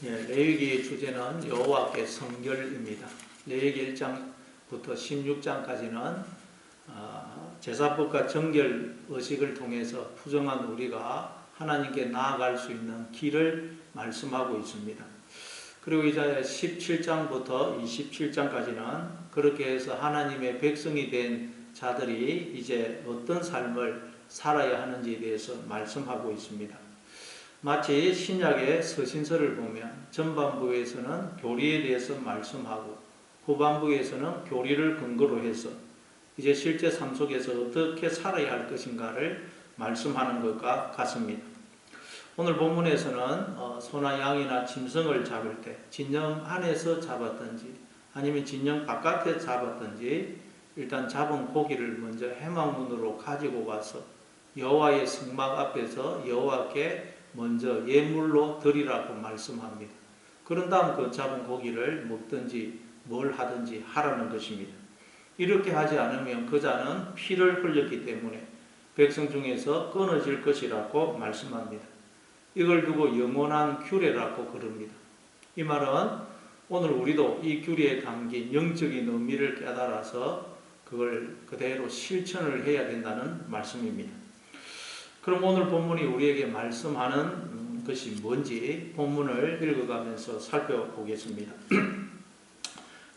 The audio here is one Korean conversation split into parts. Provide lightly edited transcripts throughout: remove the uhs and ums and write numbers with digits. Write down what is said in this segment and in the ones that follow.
예, 레위기의 주제는 여호와께 성결입니다. 레위기 1장부터 16장까지는 제사법과 정결 의식을 통해서 부정한 우리가 하나님께 나아갈 수 있는 길을 말씀하고 있습니다. 그리고 이제 17장부터 27장까지는 그렇게 해서 하나님의 백성이 된 자들이 이제 어떤 삶을 살아야 하는지에 대해서 말씀하고 있습니다. 마치 신약의 서신서를 보면 전반부에서는 교리에 대해서 말씀하고 후반부에서는 교리를 근거로 해서 이제 실제 삶 속에서 어떻게 살아야 할 것인가를 말씀하는 것과 같습니다. 오늘 본문에서는 소나 양이나 짐승을 잡을 때 진영 안에서 잡았든지 아니면 진영 바깥에 잡았든지 일단 잡은 고기를 먼저 회막문으로 가지고 와서 여호와의 성막 앞에서 여호와께 먼저 예물로 드리라고 말씀합니다. 그런 다음 그 잡은 고기를 먹든지 뭘 하든지 하라는 것입니다. 이렇게 하지 않으면 그 자는 피를 흘렸기 때문에 백성 중에서 끊어질 것이라고 말씀합니다. 이걸 두고 영원한 규례라고 그럽니다. 이 말은 오늘 우리도 이 규례에 담긴 영적인 의미를 깨달아서 그걸 그대로 실천을 해야 된다는 말씀입니다. 그럼 오늘 본문이 우리에게 말씀하는 것이 뭔지 본문을 읽어가면서 살펴보겠습니다.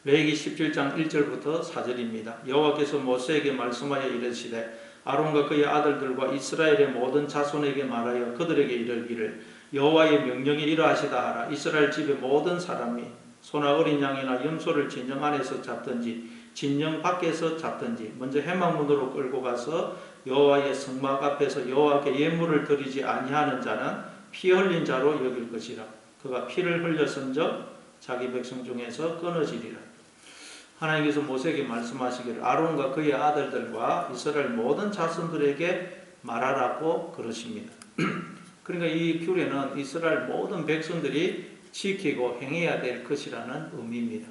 레위기 17장 1절부터 4절입니다. 여호와께서 모세에게 말씀하여 이르시되 아론과 그의 아들들과 이스라엘의 모든 자손에게 말하여 그들에게 이르기를 여호와의 명령이 이러하시다 하라. 이스라엘 집의 모든 사람이 소나 어린 양이나 염소를 진영 안에서 잡든지 진영 밖에서 잡든지 먼저 회막문으로 끌고 가서 여호와의 성막 앞에서 여호와께 예물을 드리지 아니하는 자는 피 흘린 자로 여길 것이라. 그가 피를 흘렸은즉 자기 백성 중에서 끊어지리라. 하나님께서 모세에게 말씀하시기를 아론과 그의 아들들과 이스라엘 모든 자손들에게 말하라고 그러십니다. 그러니까 이 규례는 이스라엘 모든 백성들이 지키고 행해야 될 것이라는 의미입니다.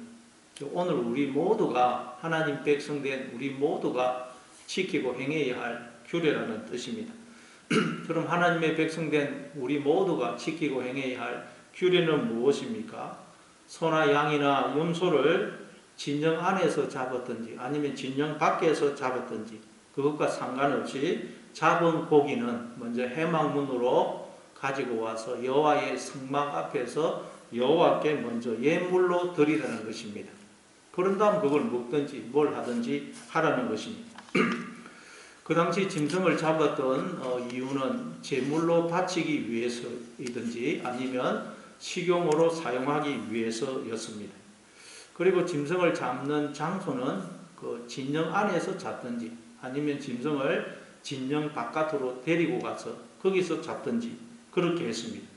오늘 우리 모두가 하나님 백성된 우리 모두가 지키고 행해야 할 규례라는 뜻입니다. 그럼 하나님의 백성된 우리 모두가 지키고 행해야 할 규례는 무엇입니까? 소나 양이나 염소를 진영 안에서 잡았든지 아니면 진영 밖에서 잡았든지 그것과 상관없이 잡은 고기는 먼저 회막문으로 가지고 와서 여호와의 성막 앞에서 여호와께 먼저 예물로 드리라는 것입니다. 그런 다음 그걸 먹든지 뭘 하든지 하라는 것입니다. 그 당시 짐승을 잡았던 이유는 제물로 바치기 위해서이든지 아니면 식용으로 사용하기 위해서였습니다. 그리고 짐승을 잡는 장소는 그 진영 안에서 잡든지 아니면 짐승을 진영 바깥으로 데리고 가서 거기서 잡든지 그렇게 했습니다.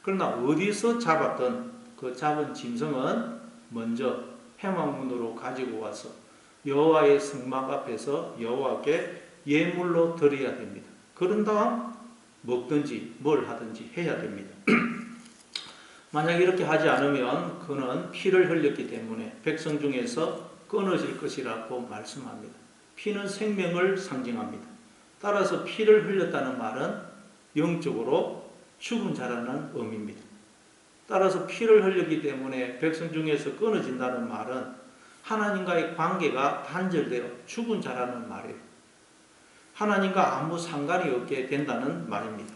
그러나 어디서 잡았던 그 잡은 짐승은 먼저 회막문으로 가지고 와서 여호와의 성막 앞에서 여호와께 예물로 드려야 됩니다. 그런 다음 먹든지 뭘 하든지 해야 됩니다. 만약 이렇게 하지 않으면 그는 피를 흘렸기 때문에 백성 중에서 끊어질 것이라고 말씀합니다. 피는 생명을 상징합니다. 따라서 피를 흘렸다는 말은 영적으로 죽은 자라는 의미입니다. 따라서 피를 흘렸기 때문에 백성 중에서 끊어진다는 말은 하나님과의 관계가 단절되어 죽은 자라는 말이에요. 하나님과 아무 상관이 없게 된다는 말입니다.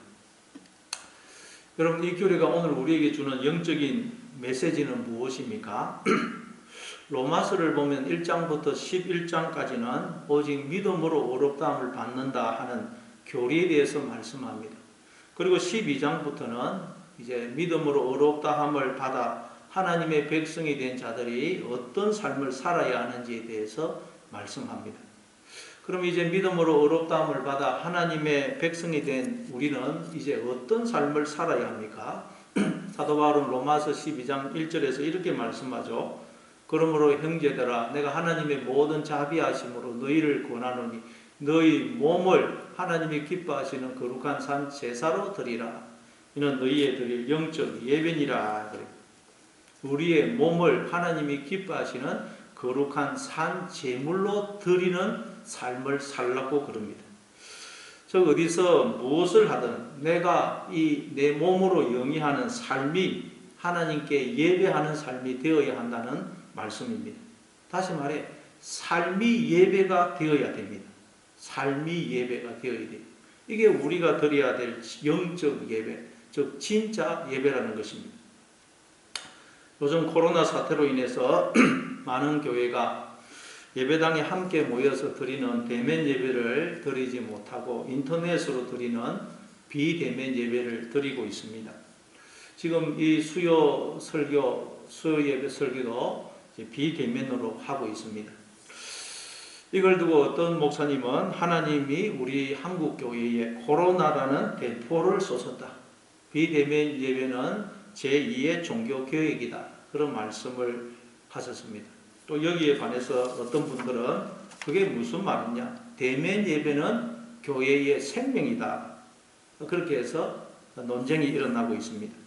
여러분, 이 규례가 오늘 우리에게 주는 영적인 메시지는 무엇입니까? 로마서를 보면 1장부터 11장까지는 오직 믿음으로 의롭다함을 받는다 하는 교리에 대해서 말씀합니다. 그리고 12장부터는 이제 믿음으로 의롭다함을 받아 하나님의 백성이 된 자들이 어떤 삶을 살아야 하는지에 대해서 말씀합니다. 그럼 이제 믿음으로 의롭다함을 받아 하나님의 백성이 된 우리는 이제 어떤 삶을 살아야 합니까? 사도 바울은 로마서 12장 1절에서 이렇게 말씀하죠. 그러므로 형제들아 내가 하나님의 모든 자비하심으로 너희를 권하노니 너희 몸을 하나님이 기뻐하시는 거룩한 산 제사로 드리라. 이는 너희의 드릴 영적 예배니라. 우리의 몸을 하나님이 기뻐하시는 거룩한 산 제물로 드리는 삶을 살라고 그럽니다. 저 어디서 무엇을 하든 내가 이 내 몸으로 영위하는 삶이 하나님께 예배하는 삶이 되어야 한다는 말씀입니다. 다시 말해 삶이 예배가 되어야 됩니다. 삶이 예배가 되어야 돼요. 이게 우리가 드려야 될 영적 예배, 즉 진짜 예배라는 것입니다. 요즘 코로나 사태로 인해서 많은 교회가 예배당에 함께 모여서 드리는 대면 예배를 드리지 못하고 인터넷으로 드리는 비대면 예배를 드리고 있습니다. 지금 이 수요 예배 설교도 비대면으로 하고 있습니다. 이걸 두고 어떤 목사님은 하나님이 우리 한국 교회에 코로나라는 대포를 쏘셨다. 비대면 예배는 제2의 종교 교역이다. 그런 말씀을 하셨습니다. 또 여기에 관해서 어떤 분들은 그게 무슨 말이냐? 대면 예배는 교회의 생명이다. 그렇게 해서 논쟁이 일어나고 있습니다.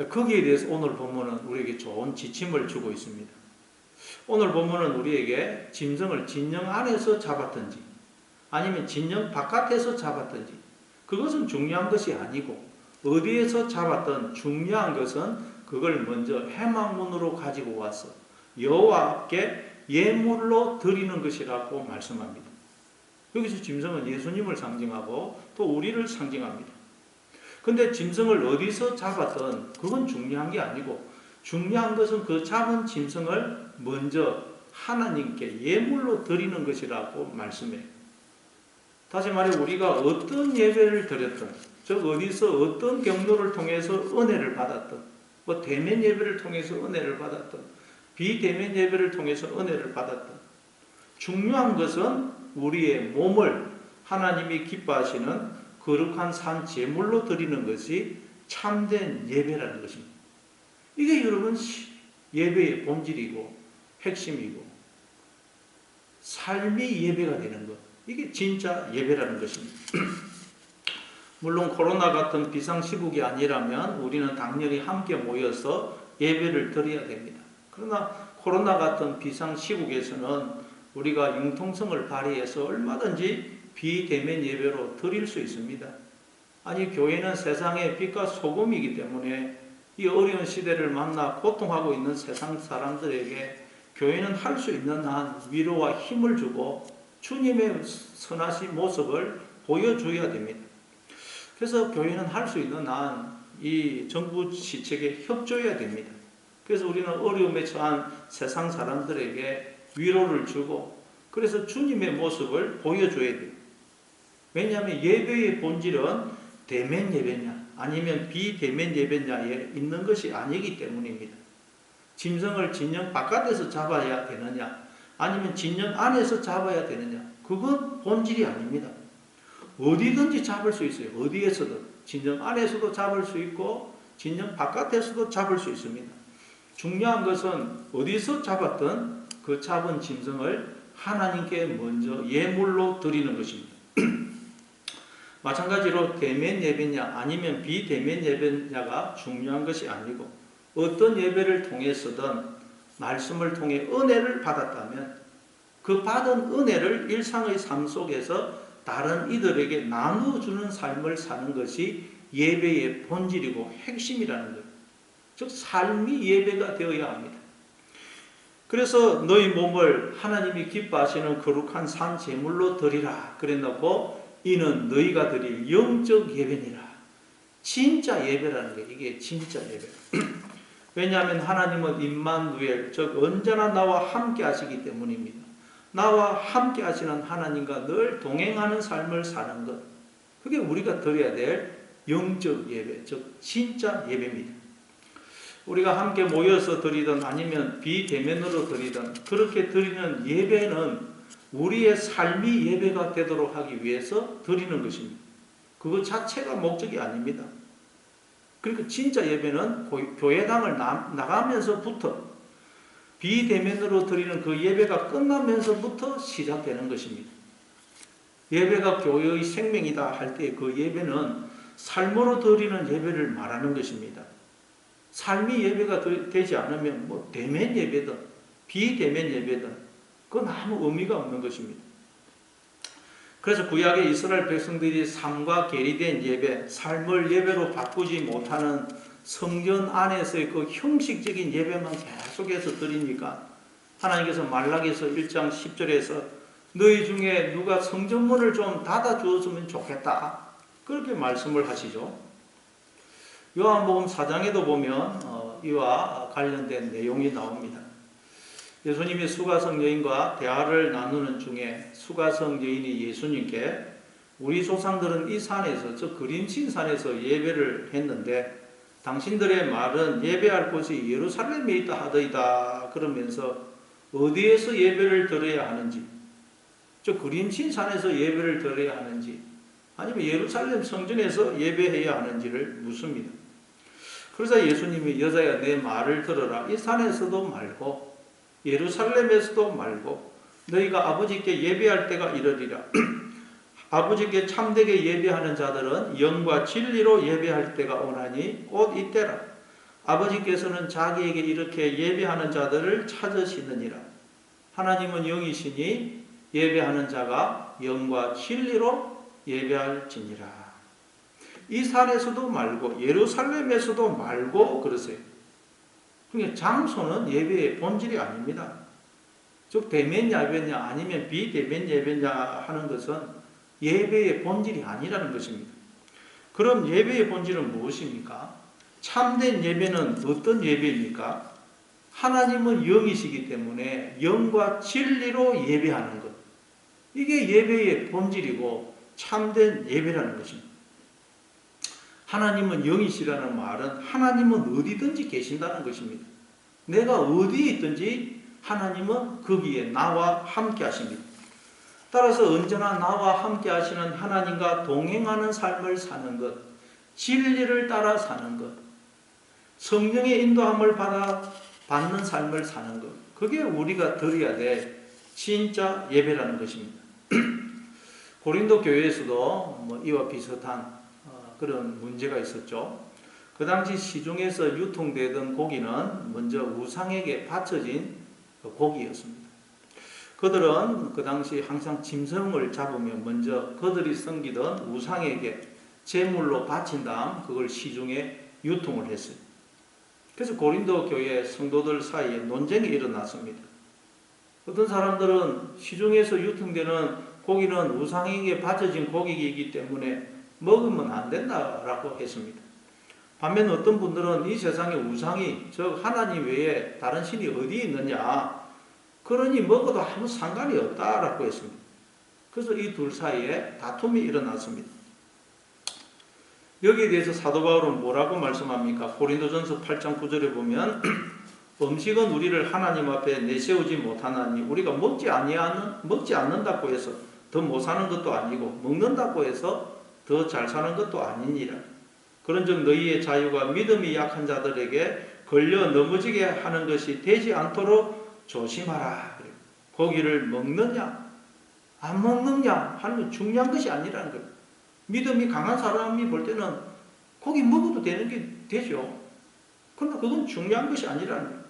거기에 대해서 오늘 본문은 우리에게 좋은 지침을 주고 있습니다. 오늘 본문은 우리에게 짐승을 진영 안에서 잡았든지 아니면 진영 바깥에서 잡았든지 그것은 중요한 것이 아니고 어디에서 잡았든 중요한 것은 그걸 먼저 회막문으로 가지고 와서 여호와께 예물로 드리는 것이라고 말씀합니다. 여기서 짐승은 예수님을 상징하고 또 우리를 상징합니다. 근데 짐승을 어디서 잡았든 그건 중요한 게 아니고 중요한 것은 그 잡은 짐승을 먼저 하나님께 예물로 드리는 것이라고 말씀해요. 다시 말해 우리가 어떤 예배를 드렸든 즉 어디서 어떤 경로를 통해서 은혜를 받았든 뭐 대면 예배를 통해서 은혜를 받았든 비대면 예배를 통해서 은혜를 받았든 중요한 것은 우리의 몸을 하나님이 기뻐하시는 거룩한 산 제물로 드리는 것이 참된 예배라는 것입니다. 이게 여러분 예배의 본질이고 핵심이고 삶이 예배가 되는 것, 이게 진짜 예배라는 것입니다. 물론 코로나 같은 비상시국이 아니라면 우리는 당연히 함께 모여서 예배를 드려야 됩니다. 그러나 코로나 같은 비상시국에서는 우리가 융통성을 발휘해서 얼마든지 비대면 예배로 드릴 수 있습니다. 아니 교회는 세상의 빛과 소금이기 때문에 이 어려운 시대를 만나 고통하고 있는 세상 사람들에게 교회는 할 수 있는 한 위로와 힘을 주고 주님의 선하신 모습을 보여줘야 됩니다. 그래서 교회는 할 수 있는 한 이 정부 시책에 협조해야 됩니다. 그래서 우리는 어려움에 처한 세상 사람들에게 위로를 주고 그래서 주님의 모습을 보여줘야 돼요. 왜냐하면 예배의 본질은 대면 예배냐 아니면 비대면 예배냐에 있는 것이 아니기 때문입니다. 짐승을 진영 바깥에서 잡아야 되느냐 아니면 진영 안에서 잡아야 되느냐 그건 본질이 아닙니다. 어디든지 잡을 수 있어요. 어디에서든 진영 안에서도 잡을 수 있고 진영 바깥에서도 잡을 수 있습니다. 중요한 것은 어디서 잡았든 그 잡은 짐승을 하나님께 먼저 예물로 드리는 것입니다. 마찬가지로 대면 예배냐 아니면 비대면 예배냐가 중요한 것이 아니고 어떤 예배를 통해서든 말씀을 통해 은혜를 받았다면 그 받은 은혜를 일상의 삶 속에서 다른 이들에게 나누어주는 삶을 사는 것이 예배의 본질이고 핵심이라는 거예요. 즉 삶이 예배가 되어야 합니다. 그래서 너희 몸을 하나님이 기뻐하시는 거룩한 산 제물로 드리라 그랬놓고 이는 너희가 드릴 영적 예배니라. 진짜 예배라는 게 이게 진짜 예배. 왜냐하면 하나님은 임마누엘 즉 언제나 나와 함께 하시기 때문입니다. 나와 함께 하시는 하나님과 늘 동행하는 삶을 사는 것, 그게 우리가 드려야 될 영적 예배 즉 진짜 예배입니다. 우리가 함께 모여서 드리든 아니면 비대면으로 드리든 그렇게 드리는 예배는 우리의 삶이 예배가 되도록 하기 위해서 드리는 것입니다. 그것 자체가 목적이 아닙니다. 그러니까 진짜 예배는 교회당을 나가면서부터 비대면으로 드리는 그 예배가 끝나면서부터 시작되는 것입니다. 예배가 교회의 생명이다 할 때 그 예배는 삶으로 드리는 예배를 말하는 것입니다. 삶이 예배가 되지 않으면 뭐 대면 예배든 비대면 예배든 그건 아무 의미가 없는 것입니다. 그래서 구약의 이스라엘 백성들이 삶과 괴리된 예배, 삶을 예배로 바꾸지 못하는 성전 안에서의 그 형식적인 예배만 계속해서 드리니까 하나님께서 말라기서 1장 10절에서 너희 중에 누가 성전문을 좀 닫아 주었으면 좋겠다, 그렇게 말씀을 하시죠. 요한복음 4장에도 보면 이와 관련된 내용이 나옵니다. 예수님이 수가성 여인과 대화를 나누는 중에 수가성 여인이 예수님께 우리 조상들은 이 산에서, 저 그림친 산에서 예배를 했는데 당신들의 말은 예배할 곳이 예루살렘에 있다 하더이다, 그러면서 어디에서 예배를 드려야 하는지, 저 그림친 산에서 예배를 드려야 하는지, 아니면 예루살렘 성전에서 예배해야 하는지를 묻습니다. 그래서 예수님이 여자야 내 말을 들어라. 이 산에서도 말고 예루살렘에서도 말고 너희가 아버지께 예배할 때가 이르리라. 아버지께 참되게 예배하는 자들은 영과 진리로 예배할 때가 오나니 곧 이때라. 아버지께서는 자기에게 이렇게 예배하는 자들을 찾으시느니라. 하나님은 영이시니 예배하는 자가 영과 진리로 예배할지니라. 이 산에서도 말고 예루살렘에서도 말고 그러세요. 그러니까 장소는 예배의 본질이 아닙니다. 즉 대면 예배냐 아니면 비대면 예배냐 하는 것은 예배의 본질이 아니라는 것입니다. 그럼 예배의 본질은 무엇입니까? 참된 예배는 어떤 예배입니까? 하나님은 영이시기 때문에 영과 진리로 예배하는 것, 이게 예배의 본질이고 참된 예배라는 것입니다. 하나님은 영이시라는 말은 하나님은 어디든지 계신다는 것입니다. 내가 어디에 있든지 하나님은 거기에 나와 함께 하십니다. 따라서 언제나 나와 함께 하시는 하나님과 동행하는 삶을 사는 것, 진리를 따라 사는 것, 성령의 인도함을 받는 삶을 사는 것, 그게 우리가 드려야 될 진짜 예배라는 것입니다. 고린도 교회에서도 이와 비슷한 그런 문제가 있었죠. 그 당시 시중에서 유통되던 고기는 먼저 우상에게 바쳐진 고기였습니다. 그들은 그 당시 항상 짐승을 잡으면 먼저 그들이 섬기던 우상에게 제물로 바친 다음 그걸 시중에 유통을 했어요. 그래서 고린도 교회 성도들 사이에 논쟁이 일어났습니다. 어떤 사람들은 시중에서 유통되는 고기는 우상에게 바쳐진 고기이기 때문에 먹으면 안 된다라고 했습니다. 반면 어떤 분들은 이 세상에 우상이, 즉 하나님 외에 다른 신이 어디에 있느냐, 그러니 먹어도 아무 상관이 없다라고 했습니다. 그래서 이 둘 사이에 다툼이 일어났습니다. 여기에 대해서 사도 바울은 뭐라고 말씀합니까? 고린도전서 8장 9절에 보면 음식은 우리를 하나님 앞에 내세우지 못하나니 우리가 먹지 않는다고 해서 더 못 사는 것도 아니고 먹는다고 해서 더 잘 사는 것도 아니니라. 그런즉 너희의 자유가 믿음이 약한 자들에게 걸려 넘어지게 하는 것이 되지 않도록 조심하라. 고기를 먹느냐 안 먹느냐 하는 건 중요한 것이 아니라는 거예요. 믿음이 강한 사람이 볼 때는 고기 먹어도 되는 게 되죠. 그러나 그건 중요한 것이 아니라는 거예요.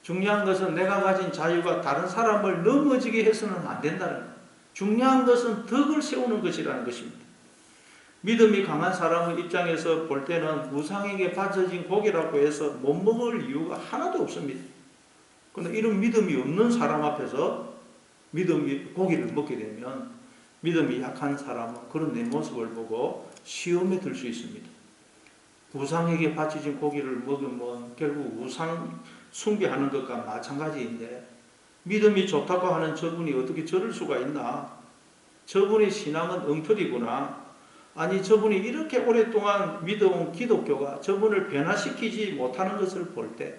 중요한 것은 내가 가진 자유가 다른 사람을 넘어지게 해서는 안 된다는 거예요. 중요한 것은 덕을 세우는 것이라는 것입니다. 믿음이 강한 사람의 입장에서 볼 때는 우상에게 바쳐진 고기라고 해서 못 먹을 이유가 하나도 없습니다. 그런데 이런 믿음이 없는 사람 앞에서 고기를 먹게 되면 믿음이 약한 사람은 그런 내 모습을 보고 시험에 들 수 있습니다. 우상에게 바쳐진 고기를 먹으면 결국 우상 숭배하는 것과 마찬가지인데 믿음이 좋다고 하는 저분이 어떻게 저럴 수가 있나? 저분의 신앙은 엉터리구나. 아니 저분이 이렇게 오랫동안 믿어온 기독교가 저분을 변화시키지 못하는 것을 볼 때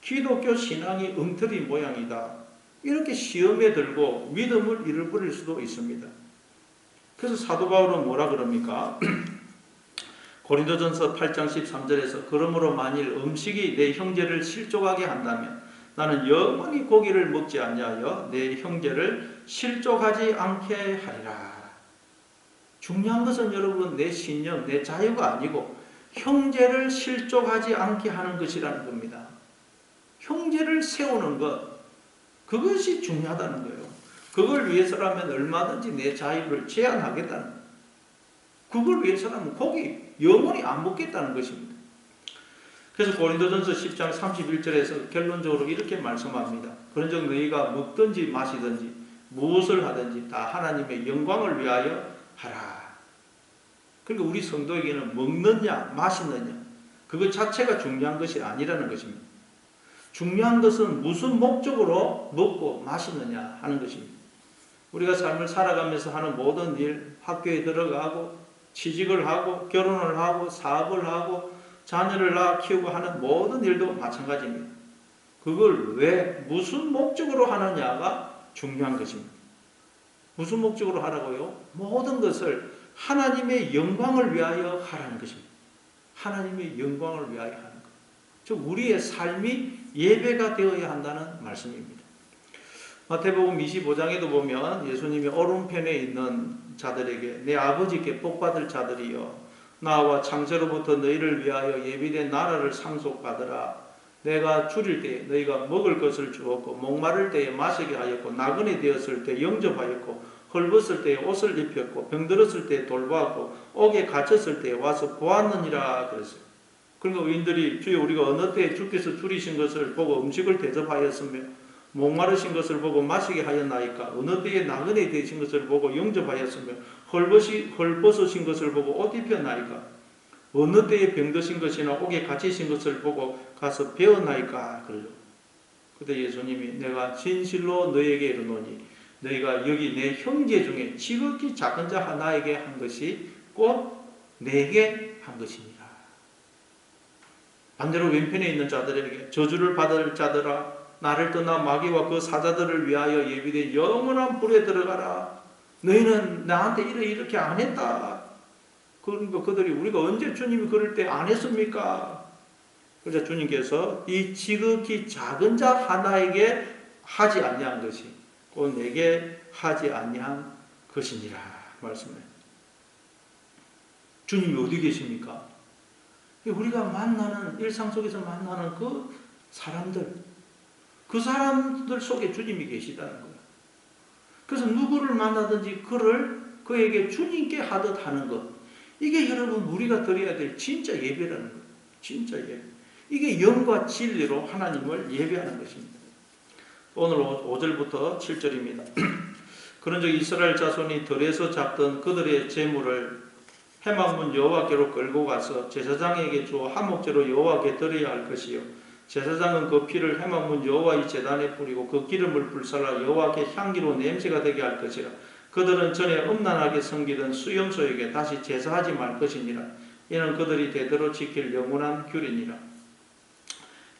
기독교 신앙이 엉터리 모양이다. 이렇게 시험에 들고 믿음을 잃어버릴 수도 있습니다. 그래서 사도 바울은 뭐라 그럽니까? 고린도전서 8장 13절에서 그러므로 만일 음식이 내 형제를 실족하게 한다면 나는 영원히 고기를 먹지 아니하여 내 형제를 실족하지 않게 하리라. 중요한 것은 여러분 내 신념, 내 자유가 아니고 형제를 실족하지 않게 하는 것이라는 겁니다. 형제를 세우는 것, 그것이 중요하다는 거예요. 그걸 위해서라면 얼마든지 내 자유를 제한하겠다는 거예요. 그걸 위해서라면 고기 영원히 안 먹겠다는 것입니다. 그래서 고린도전서 10장 31절에서 결론적으로 이렇게 말씀합니다. 그런즉 너희가 먹든지 마시든지 무엇을 하든지 다 하나님의 영광을 위하여 하라. 그러니까 우리 성도에게는 먹느냐 마시느냐 그것 자체가 중요한 것이 아니라는 것입니다. 중요한 것은 무슨 목적으로 먹고 마시느냐 하는 것입니다. 우리가 삶을 살아가면서 하는 모든 일, 학교에 들어가고 취직을 하고 결혼을 하고 사업을 하고 자녀를 낳아 키우고 하는 모든 일도 마찬가지입니다. 그걸 왜 무슨 목적으로 하느냐가 중요한 것입니다. 무슨 목적으로 하라고요? 모든 것을 하나님의 영광을 위하여 하라는 것입니다. 하나님의 영광을 위하여 하는 것. 즉 우리의 삶이 예배가 되어야 한다는 말씀입니다. 마태복음 25장에도 보면 예수님이 오른편에 있는 자들에게 내 아버지께 복받을 자들이여 나와 창세로부터 너희를 위하여 예비된 나라를 상속받으라. 내가 줄일 때에 너희가 먹을 것을 주었고 목마를 때에 마시게 하였고 나그네 되었을 때 영접하였고 헐벗을 때에 옷을 입혔고 병들었을 때에 돌보았고 옥에 갇혔을 때에 와서 보았느니라 그랬어요. 그러니까 의인들이 주여 우리가 어느 때에 주께서 줄이신 것을 보고 음식을 대접하였으며 목마르신 것을 보고 마시게 하였나이까 어느 때에 나그네 되신 것을 보고 영접하였으며 헐벗으신 것을 보고 옷 입혔나이까 어느 때에 병드신 것이나 옥에 갇히신 것을 보고 가서 배웠나이까 그러죠. 그때 예수님이 내가 진실로 너희에게 이르노니 너희가 여기 내 형제 중에 지극히 작은 자 하나에게 한 것이 곧 내게 한 것이니라. 반대로 왼편에 있는 자들에게 저주를 받을 자들아 나를 떠나 마귀와 그 사자들을 위하여 예비된 영원한 불에 들어가라. 너희는 나한테 이렇게 안 했다. 그러니까 그들이 우리가 언제 주님이 그럴 때 안 했습니까? 그래서 주님께서 이 지극히 작은 자 하나에게 하지 아니한 것이 곧 내게 하지 아니한 것이니라 말씀해요. 주님이 어디 계십니까? 우리가 만나는 일상 속에서 만나는 그 사람들 속에 주님이 계시다는 거예요. 그래서 누구를 만나든지 그에게 주님께 하듯 하는 것. 이게 여러분 우리가 드려야 될 진짜 예배라는 거예요. 진짜 예배. 이게 영과 진리로 하나님을 예배하는 것입니다. 오늘 5절부터 7절입니다. 그런즉 이스라엘 자손이 들에서 잡던 그들의 재물을 회막문 여호와께로 끌고 가서 제사장에게 주어 화목제로 여호와께 드려야 할 것이요 제사장은 그 피를 회막문 여호와의 제단에 뿌리고 그 기름을 불살라 여호와께 향기로 냄새가 되게 할 것이라. 그들은 전에 음란하게 섬기던 수염소에게 다시 제사하지 말 것이니라. 이는 그들이 대대로 지킬 영원한 규례니라.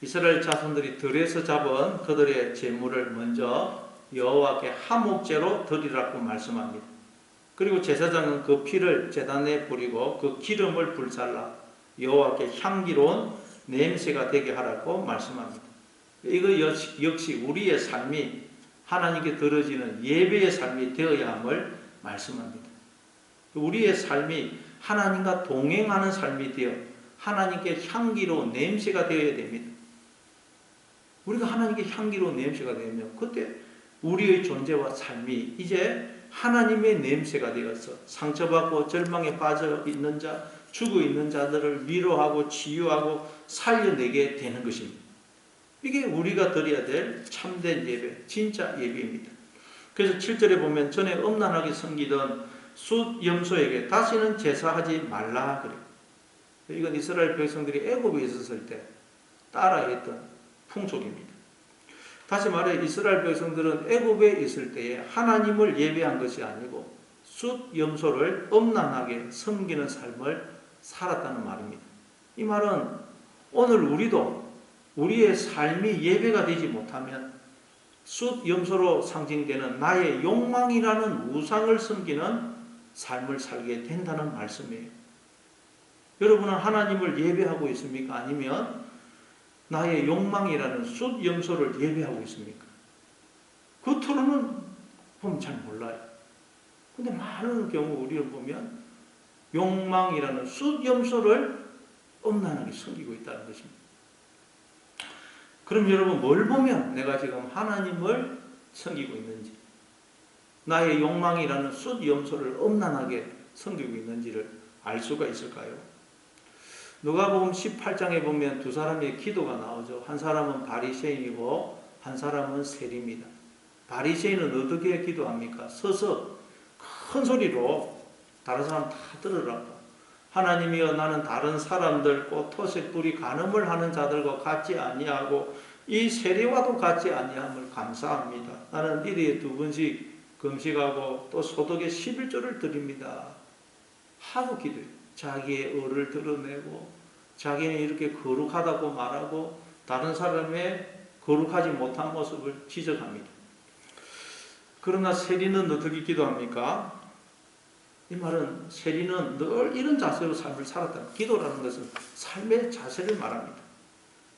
이스라엘 자손들이 들에서 잡은 그들의 제물을 먼저 여호와께 화목제로 드리라고 말씀합니다. 그리고 제사장은 그 피를 제단에 뿌리고 그 기름을 불살라 여호와께 향기로운 냄새가 되게 하라고 말씀합니다. 이거 역시 우리의 삶이 하나님께 드려지는 예배의 삶이 되어야 함을 말씀합니다. 우리의 삶이 하나님과 동행하는 삶이 되어 하나님께 향기로운 냄새가 되어야 됩니다. 우리가 하나님께 향기로운 냄새가 되면 그때 우리의 존재와 삶이 이제 하나님의 냄새가 되어서 상처받고 절망에 빠져 있는 자, 죽어 있는 자들을 위로하고 치유하고 살려내게 되는 것입니다. 이게 우리가 드려야 될 참된 예배, 진짜 예배입니다. 그래서 7절에 보면 전에 음란하게 섬기던 숫 염소에게 다시는 제사하지 말라 그래요. 이건 이스라엘 백성들이 애굽에 있었을 때 따라했던 풍속입니다. 다시 말해 이스라엘 백성들은 애굽에 있을 때에 하나님을 예배한 것이 아니고 숫 염소를 음란하게 섬기는 삶을 살았다는 말입니다. 이 말은 오늘 우리도 우리의 삶이 예배가 되지 못하면 숫 염소로 상징되는 나의 욕망이라는 우상을 섬기는 삶을 살게 된다는 말씀이에요. 여러분은 하나님을 예배하고 있습니까? 아니면 나의 욕망이라는 숫 염소를 예배하고 있습니까? 겉으로는 보면 잘 몰라요. 근데 많은 경우 우리를 보면 욕망이라는 숫 염소를 음란하게 섬기고 있다는 것입니다. 그럼 여러분 뭘 보면 내가 지금 하나님을 섬기고 있는지, 나의 욕망이라는 숫 염소를 음란하게 섬기고 있는지를 알 수가 있을까요? 누가복음 18장에 보면 두 사람의 기도가 나오죠. 한 사람은 바리새인이고 한 사람은 세리입니다. 바리새인은 어떻게 기도합니까? 서서 큰 소리로 다른 사람 다 들으라고. 하나님이여, 나는 다른 사람들 곧 토색 불이 간음을 하는 자들과 같지 아니하고 이 세리와도 같지 아니함을 감사합니다. 나는 일일이 2번씩 금식하고 또 소득의 11조를 드립니다 하고 기도해요. 자기의 의를 드러내고 자기는 이렇게 거룩하다고 말하고 다른 사람의 거룩하지 못한 모습을 지적합니다. 그러나 세리는 어떻게 기도합니까? 이 말은 세리는 늘 이런 자세로 삶을 살았다. 기도라는 것은 삶의 자세를 말합니다.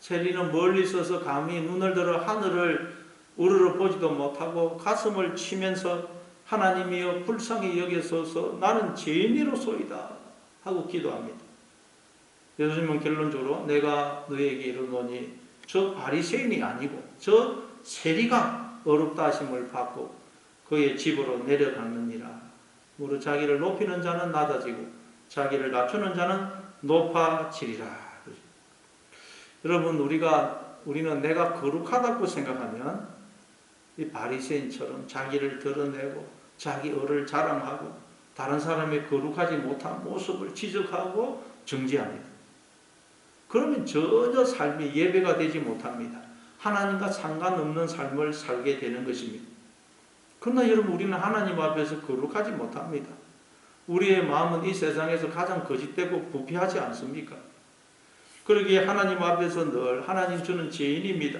세리는 멀리 있어서 감히 눈을 들어 하늘을 우러러 보지도 못하고 가슴을 치면서 하나님이여 불쌍히 여기소서 나는 죄인이로소이다 하고 기도합니다. 예수님은 결론적으로 내가 너에게 이르노니 저 바리새인이 아니고 저 세리가 어렵다 하심을 받고 그의 집으로 내려가느니라. 무릇 자기를 높이는 자는 낮아지고 자기를 낮추는 자는 높아지리라. 여러분, 우리는 내가 거룩하다고 생각하면 이 바리새인처럼 자기를 드러내고 자기 의를 자랑하고 다른 사람의 거룩하지 못한 모습을 지적하고 정죄합니다. 그러면 전혀 삶이 예배가 되지 못합니다. 하나님과 상관없는 삶을 살게 되는 것입니다. 그러나 여러분, 우리는 하나님 앞에서 거룩하지 못합니다. 우리의 마음은 이 세상에서 가장 거짓되고 부패하지 않습니까? 그러기에 하나님 앞에서 늘 하나님, 저는 죄인입니다.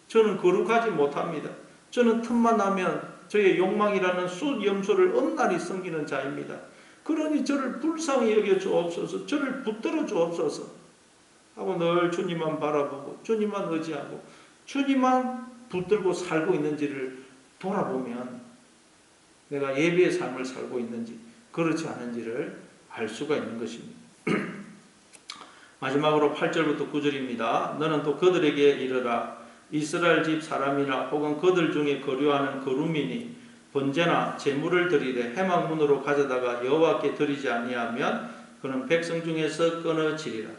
저는 거룩하지 못합니다. 저는 틈만 나면 저의 욕망이라는 숫염소를 엄나니 섬기는 자입니다. 그러니 저를 불쌍히 여겨 주옵소서, 저를 붙들어 주옵소서 하고 늘 주님만 바라보고 주님만 의지하고 주님만 붙들고 살고 있는지를 돌아보면 내가 예배의 삶을 살고 있는지 그렇지 않은지를 알 수가 있는 것입니다. 마지막으로 8절부터 9절입니다. 너는 또 그들에게 이르라. 이스라엘 집 사람이나 혹은 그들 중에 거류하는 거루민이 번제나 제물을 드리되 회막문으로 가져다가 여호와께 드리지 아니하면 그는 백성 중에서 끊어지리라.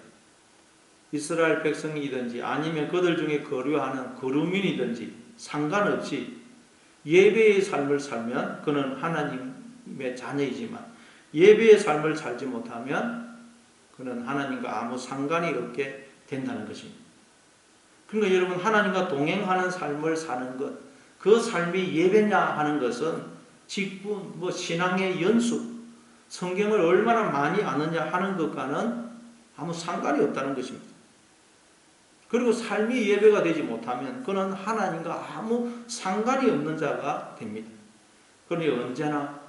이스라엘 백성이든지 아니면 그들 중에 거류하는 거루민이든지 상관없이 예배의 삶을 살면 그는 하나님의 자녀이지만 예배의 삶을 살지 못하면 그는 하나님과 아무 상관이 없게 된다는 것입니다. 그러니까 여러분, 하나님과 동행하는 삶을 사는 것, 그 삶이 예배냐 하는 것은 직분, 신앙의 연수, 성경을 얼마나 많이 아느냐 하는 것과는 아무 상관이 없다는 것입니다. 그리고 삶이 예배가 되지 못하면 그는 하나님과 아무 상관이 없는 자가 됩니다. 그러니 언제나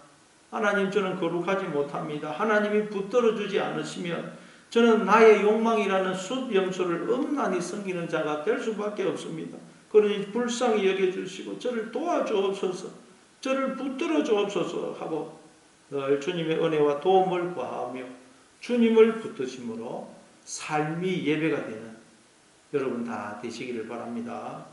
하나님, 저는 거룩하지 못합니다. 하나님이 붙들어 주지 않으시면 저는 나의 욕망이라는 숫염소를 엄란히 섬기는 자가 될 수밖에 없습니다. 그러니 불쌍히 여겨주시고 저를 도와주옵소서, 저를 붙들어 주옵소서 하고 늘 주님의 은혜와 도움을 구하며 주님을 붙드심으로 삶이 예배가 되는 여러분 다 되시기를 바랍니다.